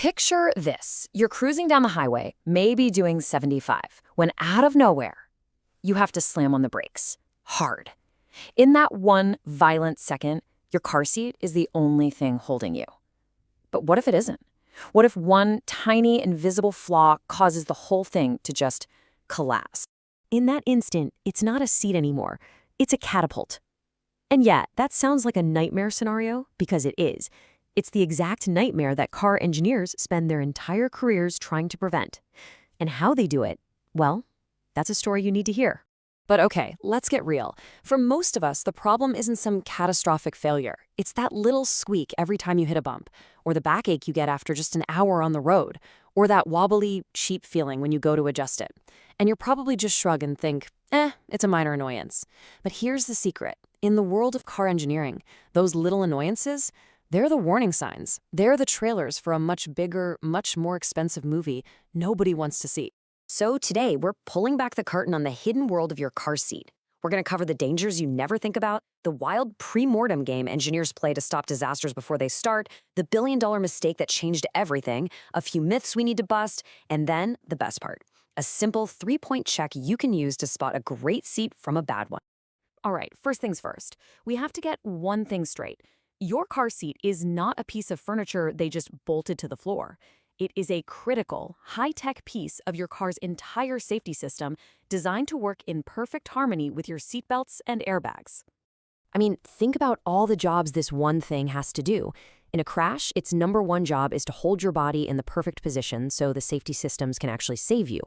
Picture this. You're cruising down the highway, maybe doing 75, when out of nowhere, you have to slam on the brakes. Hard. In that one violent second, your car seat is the only thing holding you. But what if it isn't? What if one tiny, invisible flaw causes the whole thing to just collapse? In that instant, it's not a seat anymore. It's a catapult. And yeah, that sounds like a nightmare scenario because it is. It's the exact nightmare that car engineers spend their entire careers trying to prevent. And how they do it, well, that's a story you need to hear. But okay, let's get real. For most of us, the problem isn't some catastrophic failure. It's that little squeak every time you hit a bump, or the backache you get after just an hour on the road, or that wobbly, cheap feeling when you go to adjust it. And you'll probably just shrug and think, it's a minor annoyance. But here's the secret. In the world of car engineering, those little annoyances, they're the warning signs. They're the trailers for a much bigger, much more expensive movie nobody wants to see. So today, we're pulling back the curtain on the hidden world of your car seat. We're going to cover the dangers you never think about, the wild pre-mortem game engineers play to stop disasters before they start, the billion-dollar mistake that changed everything, a few myths we need to bust, and then the best part, a simple 3-point check you can use to spot a great seat from a bad one. All right, first things first. We have to get one thing straight. Your car seat is not a piece of furniture they just bolted to the floor. It is a critical, high-tech piece of your car's entire safety system designed to work in perfect harmony with your seatbelts and airbags. I mean, think about all the jobs this one thing has to do. In a crash, its number one job is to hold your body in the perfect position so the safety systems can actually save you.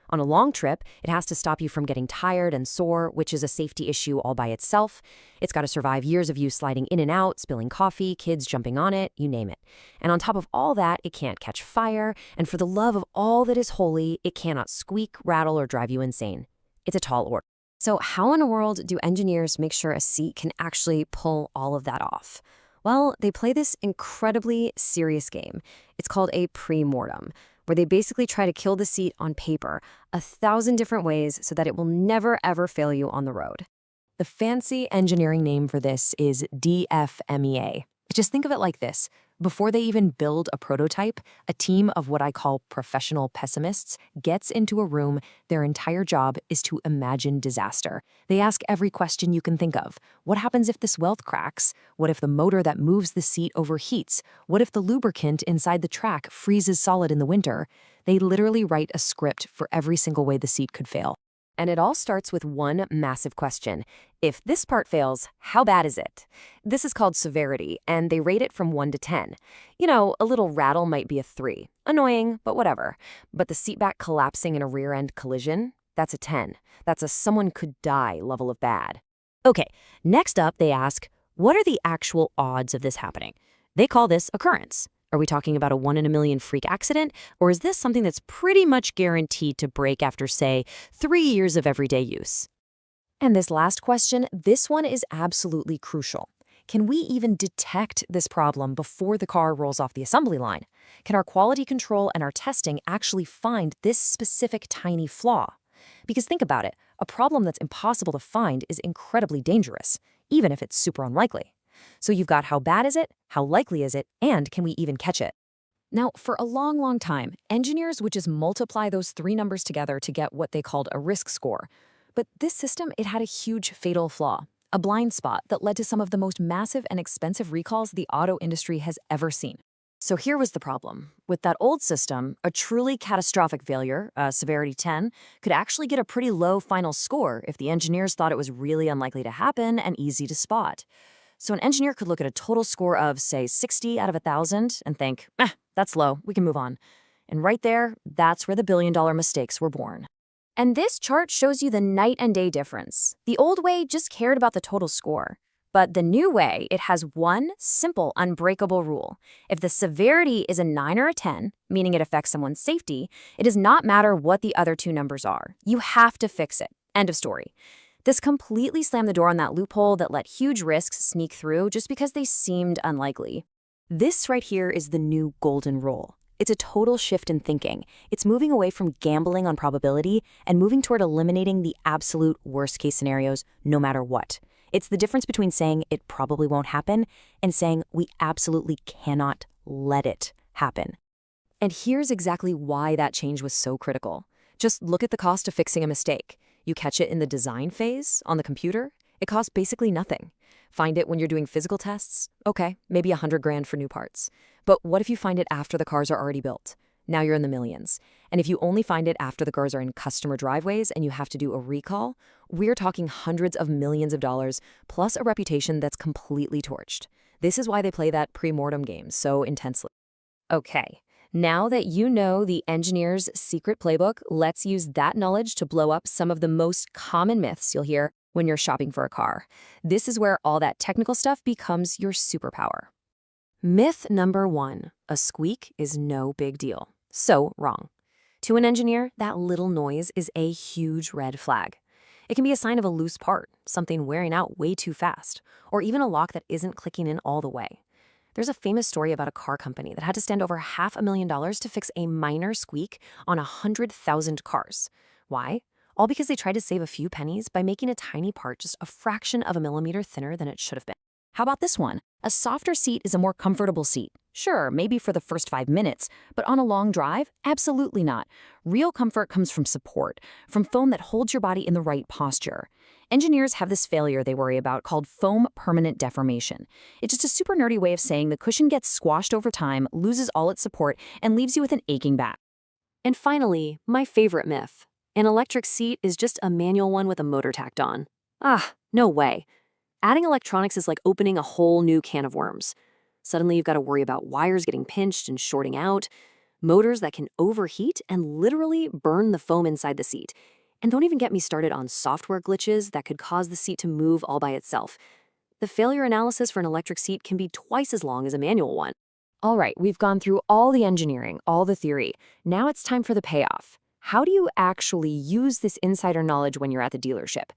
On a long trip, it has to stop you from getting tired and sore, which is a safety issue all by itself. It's got to survive years of you sliding in and out, spilling coffee, kids jumping on it, you name it. And on top of all that, it can't catch fire, and for the love of all that is holy, it cannot squeak, rattle, or drive you insane. It's a tall order. So how in the world do engineers make sure a seat can actually pull all of that off? Well, they play this incredibly serious game. It's called a pre-mortem, where they basically try to kill the seat on paper 1,000 different ways so that it will never, ever fail you on the road. The fancy engineering name for this is DFMEA. Just think of it like this. Before they even build a prototype, a team of what I call professional pessimists gets into a room. Their entire job is to imagine disaster. They ask every question you can think of. What happens if this welt cracks? What if the motor that moves the seat overheats? What if the lubricant inside the track freezes solid in the winter? They literally write a script for every single way the seat could fail. And it all starts with one massive question. If this part fails, how bad is it? This is called severity, and they rate it from 1 to 10. You know, a little rattle might be a 3. Annoying, but whatever. But the seat back collapsing in a rear-end collision? That's a 10. That's a someone could die level of bad. Okay, next up they ask, what are the actual odds of this happening? They call this occurrence. Are we talking about a 1 in a million freak accident, or is this something that's pretty much guaranteed to break after, say, 3 years of everyday use? And this last question, this one is absolutely crucial. Can we even detect this problem before the car rolls off the assembly line? Can our quality control and our testing actually find this specific tiny flaw? Because think about it, a problem that's impossible to find is incredibly dangerous, even if it's super unlikely. So you've got how bad is it, how likely is it, and can we even catch it? Now, for a long, long time, engineers would just multiply those 3 numbers together to get what they called a risk score. But this system, it had a huge fatal flaw, a blind spot that led to some of the most massive and expensive recalls the auto industry has ever seen. So here was the problem. With that old system, a truly catastrophic failure, severity 10, could actually get a pretty low final score if the engineers thought it was really unlikely to happen and easy to spot. So an engineer could look at a total score of, say, 60 out of 1,000 and think, that's low, we can move on. And right there, that's where the billion-dollar mistakes were born. And this chart shows you the night and day difference. The old way just cared about the total score. But the new way, it has one simple, unbreakable rule. If the severity is a 9 or a 10, meaning it affects someone's safety, it does not matter what the other 2 numbers are. You have to fix it. End of story. This completely slammed the door on that loophole that let huge risks sneak through just because they seemed unlikely. This right here is the new golden rule. It's a total shift in thinking. It's moving away from gambling on probability and moving toward eliminating the absolute worst-case scenarios no matter what. It's the difference between saying it probably won't happen and saying we absolutely cannot let it happen. And here's exactly why that change was so critical. Just look at the cost of fixing a mistake. You catch it in the design phase, on the computer, it costs basically nothing. Find it when you're doing physical tests? Okay, maybe $100,000 for new parts. But what if you find it after the cars are already built? Now you're in the millions. And if you only find it after the cars are in customer driveways and you have to do a recall, we're talking hundreds of millions of dollars, plus a reputation that's completely torched. This is why they play that pre-mortem game so intensely. Okay, now that you know the engineer's secret playbook, let's use that knowledge to blow up some of the most common myths you'll hear when you're shopping for a car. This is where all that technical stuff becomes your superpower. Myth number 1, a squeak is no big deal. So wrong. To an engineer, that little noise is a huge red flag. It can be a sign of a loose part, something wearing out way too fast, or even a lock that isn't clicking in all the way. There's a famous story about a car company that had to spend over $500,000 to fix a minor squeak on 100,000 cars. Why? All because they tried to save a few pennies by making a tiny part just a fraction of a millimeter thinner than it should have been. How about this one? A softer seat is a more comfortable seat. Sure, maybe for the first 5 minutes, but on a long drive, absolutely not. Real comfort comes from support, from foam that holds your body in the right posture. Engineers have this failure they worry about called foam permanent deformation. It's just a super nerdy way of saying the cushion gets squashed over time, loses all its support, and leaves you with an aching back. And finally, my favorite myth. An electric seat is just a manual one with a motor tacked on. Ah, no way. Adding electronics is like opening a whole new can of worms. Suddenly you've got to worry about wires getting pinched and shorting out, motors that can overheat and literally burn the foam inside the seat. And don't even get me started on software glitches that could cause the seat to move all by itself. The failure analysis for an electric seat can be twice as long as a manual one. All right, we've gone through all the engineering, all the theory. Now it's time for the payoff. How do you actually use this insider knowledge when you're at the dealership?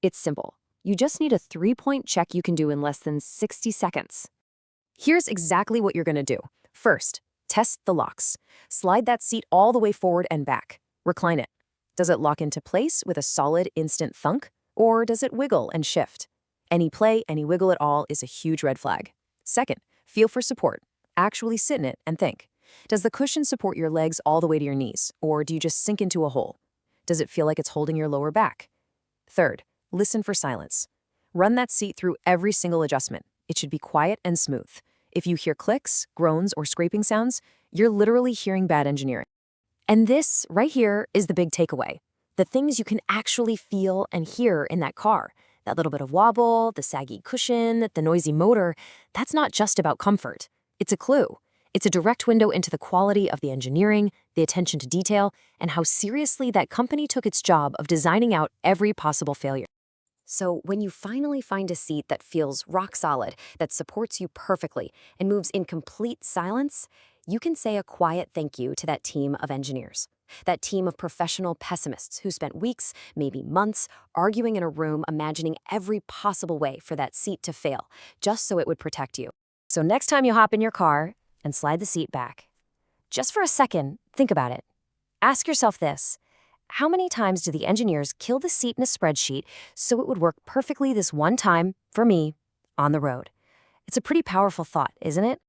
It's simple. You just need a 3-point check you can do in less than 60 seconds. Here's exactly what you're going to do. First, test the locks. Slide that seat all the way forward and back. Recline it. Does it lock into place with a solid instant thunk, or does it wiggle and shift? Any play, any wiggle at all is a huge red flag. Second, feel for support. Actually sit in it and think. Does the cushion support your legs all the way to your knees, or do you just sink into a hole? Does it feel like it's holding your lower back? Third, listen for silence. Run that seat through every single adjustment. It should be quiet and smooth. If you hear clicks, groans, or scraping sounds, you're literally hearing bad engineering. And this, right here, is the big takeaway. The things you can actually feel and hear in that car. That little bit of wobble, the saggy cushion, the noisy motor, that's not just about comfort. It's a clue. It's a direct window into the quality of the engineering, the attention to detail, and how seriously that company took its job of designing out every possible failure. So when you finally find a seat that feels rock solid, that supports you perfectly, and moves in complete silence, you can say a quiet thank you to that team of engineers. That team of professional pessimists who spent weeks, maybe months, arguing in a room imagining every possible way for that seat to fail, just so it would protect you. So next time you hop in your car and slide the seat back, just for a second, think about it. Ask yourself this. How many times do the engineers kill the seat in a spreadsheet so it would work perfectly this one time, for me, on the road? It's a pretty powerful thought, isn't it?